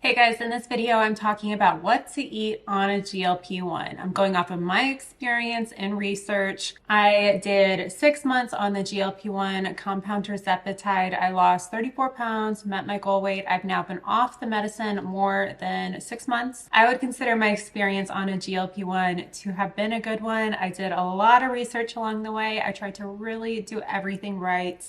Hey guys, in this video I'm talking about what to eat on a GLP-1. I'm going off of my experience and research. I did 6 months on the GLP-1 compound tirzepatide. I lost 34 pounds, met my goal weight. I've now been off the medicine more than 6 months. I would consider my experience on a GLP-1 to have been a good one. I did a lot of research along the way. I tried to really do everything right.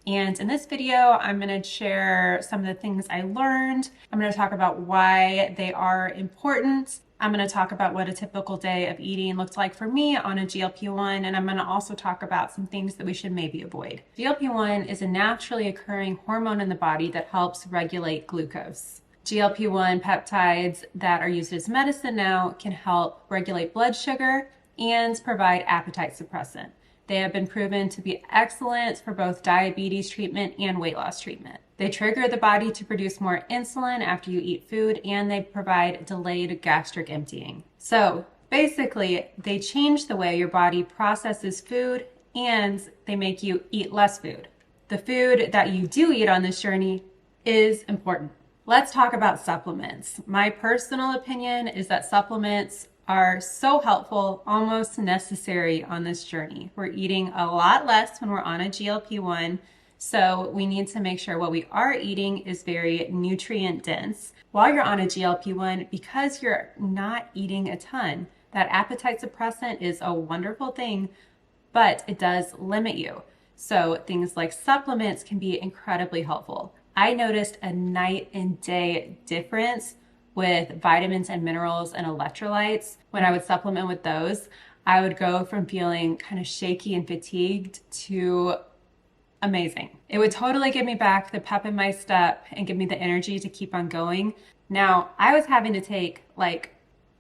And in this video, I'm going to share some of the things I learned. I'm going to talk about why they are important. I'm going to talk about what a typical day of eating looked like for me on a GLP-1, and I'm going to also talk about some things that we should maybe avoid. GLP-1 is a naturally occurring hormone in the body that helps regulate glucose. GLP-1 peptides that are used as medicine now can help regulate blood sugar and provide appetite suppressant. They have been proven to be excellent for both diabetes treatment and weight loss treatment. They trigger the body to produce more insulin after you eat food, and they provide delayed gastric emptying. So basically, they change the way your body processes food, and they make you eat less food. The food that you do eat on this journey is important. Let's talk about supplements. My personal opinion is that supplements are so helpful, almost necessary on this journey. We're eating a lot less when we're on a GLP-1, so we need to make sure what we are eating is very nutrient dense. While you're on a GLP-1, because you're not eating a ton, that appetite suppressant is a wonderful thing, but it does limit you. So things like supplements can be incredibly helpful. I noticed a night and day difference with vitamins and minerals and electrolytes. When I would supplement with those, I would go from feeling kind of shaky and fatigued to amazing. It would totally give me back the pep in my step and give me the energy to keep on going. Now, I was having to take like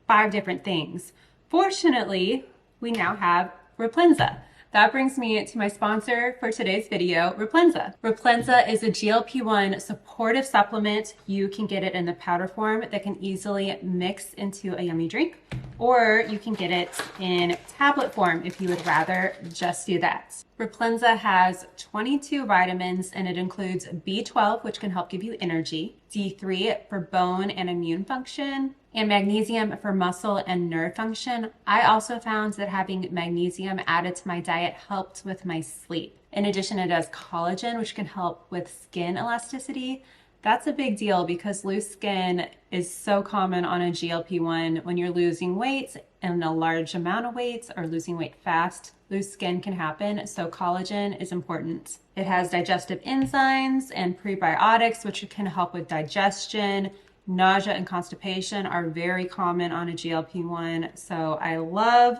5 different things. Fortunately, we now have Replenza. That brings me to my sponsor for today's video, Replenza. Replenza is a GLP-1 supportive supplement. You can get it in the powder form that can easily mix into a yummy drink, or you can get it in tablet form if you would rather just do that. Replenza has 22 vitamins, and it includes B12, which can help give you energy, D3 for bone and immune function, and magnesium for muscle and nerve function. I also found that having magnesium added to my diet helped with my sleep. In addition, it has collagen, which can help with skin elasticity. That's a big deal because loose skin is so common on a GLP-1. When you're losing weight and a large amount of weight or losing weight fast, loose skin can happen, so collagen is important. It has digestive enzymes and prebiotics, which can help with digestion. Nausea and constipation are very common on a GLP-1, so I love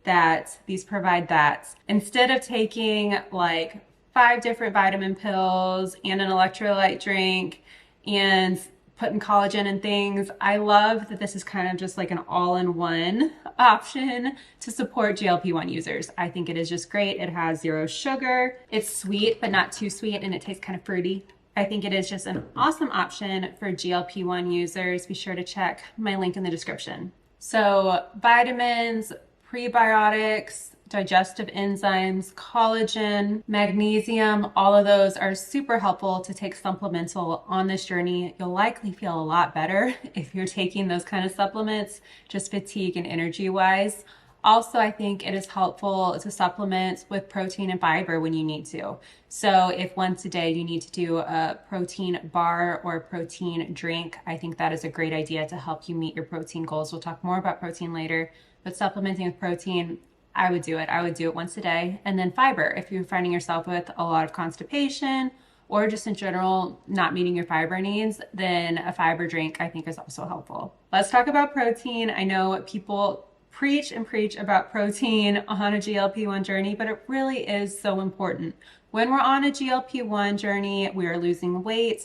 that these provide that. Instead of taking like 5 different vitamin pills and an electrolyte drink and putting collagen and things, I love that this is kind of just like an all-in-one option to support GLP-1 users. I think it is just great. It has 0 sugar. It's sweet, but not too sweet, and it tastes kind of fruity. I think it is just an awesome option for GLP-1 users. Be sure to check my link in the description. So vitamins, prebiotics, digestive enzymes, collagen, magnesium, all of those are super helpful to take supplemental on this journey. You'll likely feel a lot better if you're taking those kind of supplements, just fatigue and energy wise. Also, I think it is helpful to supplement with protein and fiber when you need to. So if once a day you need to do a protein bar or a protein drink, I think that is a great idea to help you meet your protein goals. We'll talk more about protein later, but supplementing with protein, I would do it. I would do it once a day. And then fiber, if you're finding yourself with a lot of constipation or just in general not meeting your fiber needs, then a fiber drink I think is also helpful. Let's talk about protein. I know people preach and preach about protein on a GLP-1 journey, but it really is so important. When we're on a GLP-1 journey, we are losing weight,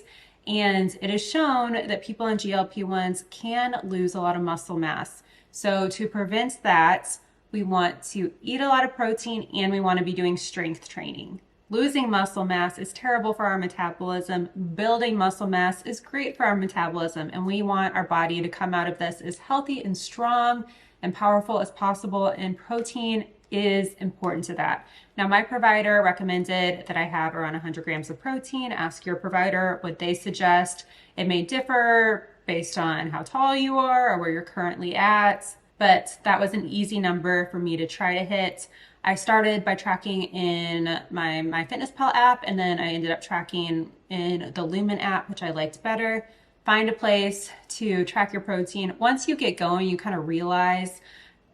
and it is shown that people on GLP-1s can lose a lot of muscle mass. So to prevent that, we want to eat a lot of protein and we want to be doing strength training. Losing muscle mass is terrible for our metabolism. Building muscle mass is great for our metabolism, and we want our body to come out of this as healthy and strong and powerful as possible, and protein is important to that. Now, my provider recommended that I have around 100 grams of protein. Ask your provider what they suggest. It may differ based on how tall you are or where you're currently at, but that was an easy number for me to try to hit. I started by tracking in my MyFitnessPal app, and then I ended up tracking in the Lumen app, which I liked better. Find a place to track your protein. Once you get going, you kind of realize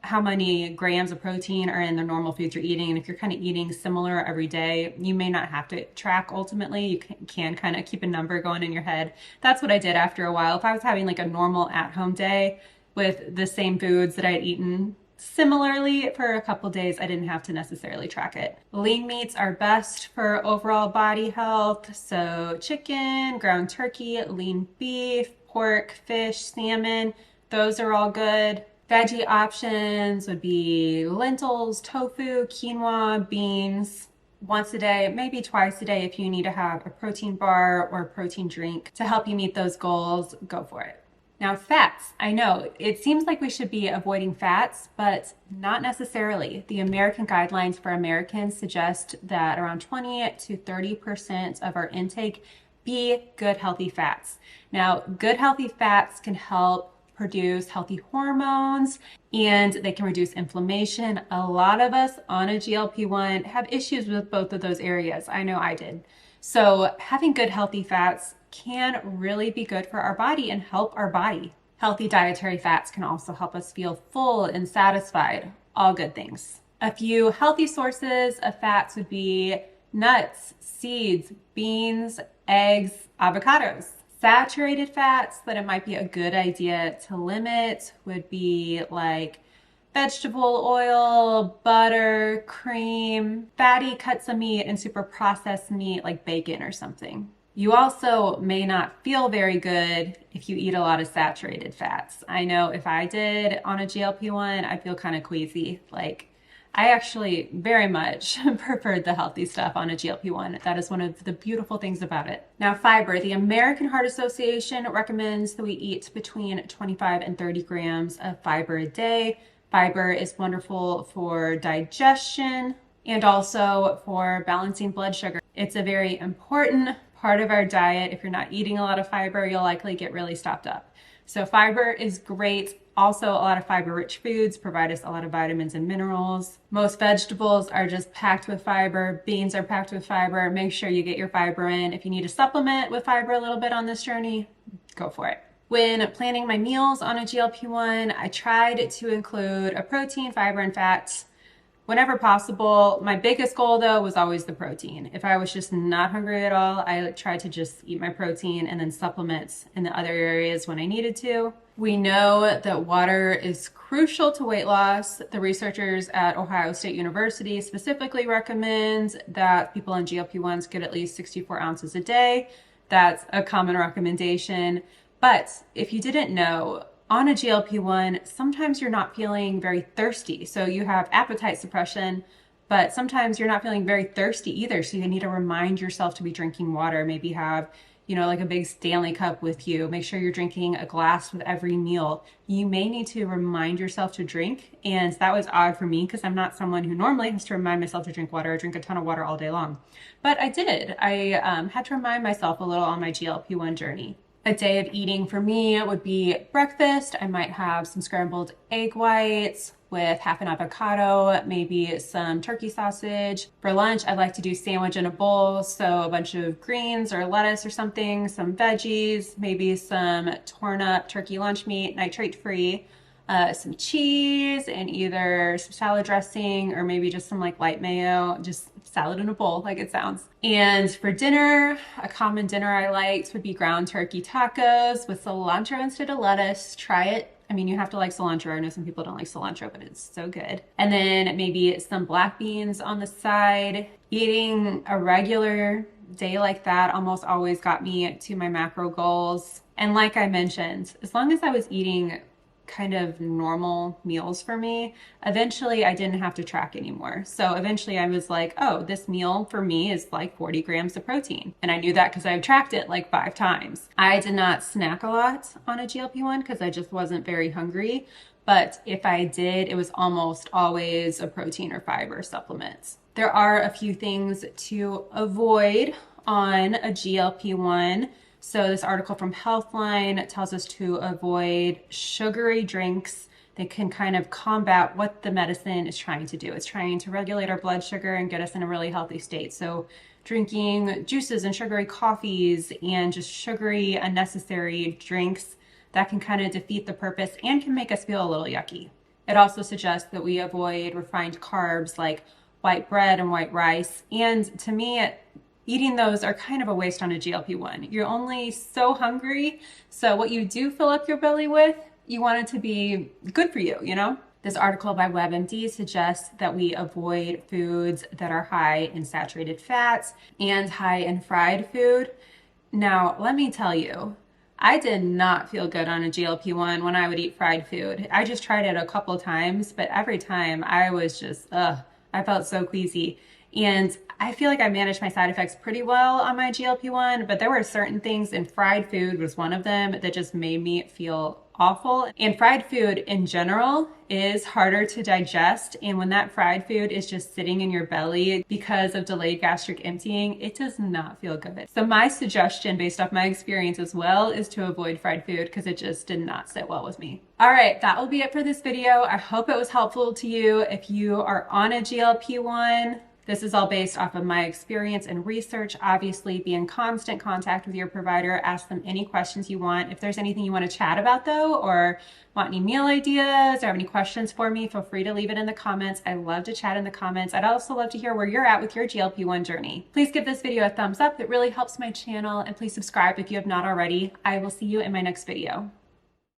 how many grams of protein are in the normal foods you're eating. And if you're kind of eating similar every day, you may not have to track ultimately. You can kind of keep a number going in your head. That's what I did after a while. If I was having like a normal at-home day with the same foods that I had eaten similarly for a couple days, I didn't have to necessarily track it. Lean meats are best for overall body health. So chicken, ground turkey, lean beef, pork, fish, salmon, those are all good. Veggie options would be lentils, tofu, quinoa, beans. Once a day, maybe twice a day if you need to have a protein bar or a protein drink to help you meet those goals, go for it. Now, fats. I know it seems like we should be avoiding fats, but not necessarily. The American guidelines for Americans suggest that around 20 to 30% of our intake be good, healthy fats. Now, good, healthy fats can help produce healthy hormones and they can reduce inflammation. A lot of us on a GLP-1 have issues with both of those areas. I know I did. So having good, healthy fats can really be good for our body and help our body. Healthy dietary fats can also help us feel full and satisfied. All good things. A few healthy sources of fats would be nuts, seeds, beans, eggs, avocados. Saturated fats that it might be a good idea to limit would be like vegetable oil, butter, cream, fatty cuts of meat, and super processed meat like bacon or something. You also may not feel very good if you eat a lot of saturated fats. I know if I did on a GLP-1, I'd feel kind of queasy. Like, I actually very much preferred the healthy stuff on a GLP-1. That is one of the beautiful things about it. Now, fiber. The American Heart Association recommends that we eat between 25 and 30 grams of fiber a day. Fiber is wonderful for digestion and also for balancing blood sugar. It's a very important part of our diet. If you're not eating a lot of fiber, you'll likely get really stopped up. So fiber is great. Also, a lot of fiber-rich foods provide us a lot of vitamins and minerals. Most vegetables are just packed with fiber. Beans are packed with fiber. Make sure you get your fiber in. If you need to supplement with fiber a little bit on this journey, go for it. When planning my meals on a GLP-1, I tried to include a protein, fiber, and fats whenever possible. My biggest goal though was always the protein. If I was just not hungry at all, I tried to just eat my protein and then supplements in the other areas when I needed to. We know that water is crucial to weight loss. The researchers at Ohio State University specifically recommend that people on GLP-1s get at least 64 ounces a day. That's a common recommendation. But if you didn't know, on a GLP-1, sometimes you're not feeling very thirsty. So you have appetite suppression, but sometimes you're not feeling very thirsty either. So you need to remind yourself to be drinking water. Maybe have, like a big Stanley cup with you. Make sure you're drinking a glass with every meal. You may need to remind yourself to drink. And that was odd for me because I'm not someone who normally has to remind myself to drink water. I drink a ton of water all day long. But I did. I had to remind myself a little on my GLP-1 journey. A day of eating for me would be breakfast. I might have some scrambled egg whites with half an avocado, maybe some turkey sausage. For lunch, I like to do sandwich in a bowl. So a bunch of greens or lettuce or something, some veggies, maybe some torn up turkey lunch meat, nitrate free, some cheese and either some salad dressing or maybe just some like light mayo, just salad in a bowl like it sounds. And for dinner, a common dinner I liked would be ground turkey tacos with cilantro instead of lettuce. Try it. I mean, you have to like cilantro. I know some people don't like cilantro, but it's so good. And then maybe some black beans on the side. Eating a regular day like that almost always got me to my macro goals. And like I mentioned, as long as I was eating kind of normal meals for me, eventually I didn't have to track anymore. So eventually I was like, oh, this meal for me is like 40 grams of protein. And I knew that because I've tracked it like 5 times. I did not snack a lot on a GLP-1 because I just wasn't very hungry. But if I did, it was almost always a protein or fiber supplement. There are a few things to avoid on a GLP-1. So this article from Healthline tells us to avoid sugary drinks. They can kind of combat what the medicine is trying to do. It's trying to regulate our blood sugar and get us in a really healthy state. So drinking juices and sugary coffees and just sugary, unnecessary drinks, that can kind of defeat the purpose and can make us feel a little yucky. It also suggests that we avoid refined carbs like white bread and white rice. And to me, eating those are kind of a waste on a GLP-1. You're only so hungry. So what you do fill up your belly with, you want it to be good for you, you know? This article by WebMD suggests that we avoid foods that are high in saturated fats and high in fried food. Now, let me tell you, I did not feel good on a GLP-1 when I would eat fried food. I just tried it a couple times, but every time I was just, I felt so queasy. And I feel like I managed my side effects pretty well on my GLP-1, but there were certain things, and fried food was one of them, that just made me feel awful. And fried food in general is harder to digest. And when that fried food is just sitting in your belly because of delayed gastric emptying, it does not feel good. So my suggestion, based off my experience as well, is to avoid fried food because it just did not sit well with me. All right, that will be it for this video. I hope it was helpful to you. If you are on a GLP-1, this is all based off of my experience and research. Obviously, be in constant contact with your provider. Ask them any questions you want. If there's anything you want to chat about though, or want any meal ideas or have any questions for me, feel free to leave it in the comments. I love to chat in the comments. I'd also love to hear where you're at with your GLP-1 journey. Please give this video a thumbs up. It really helps my channel, and please subscribe if you have not already. I will see you in my next video.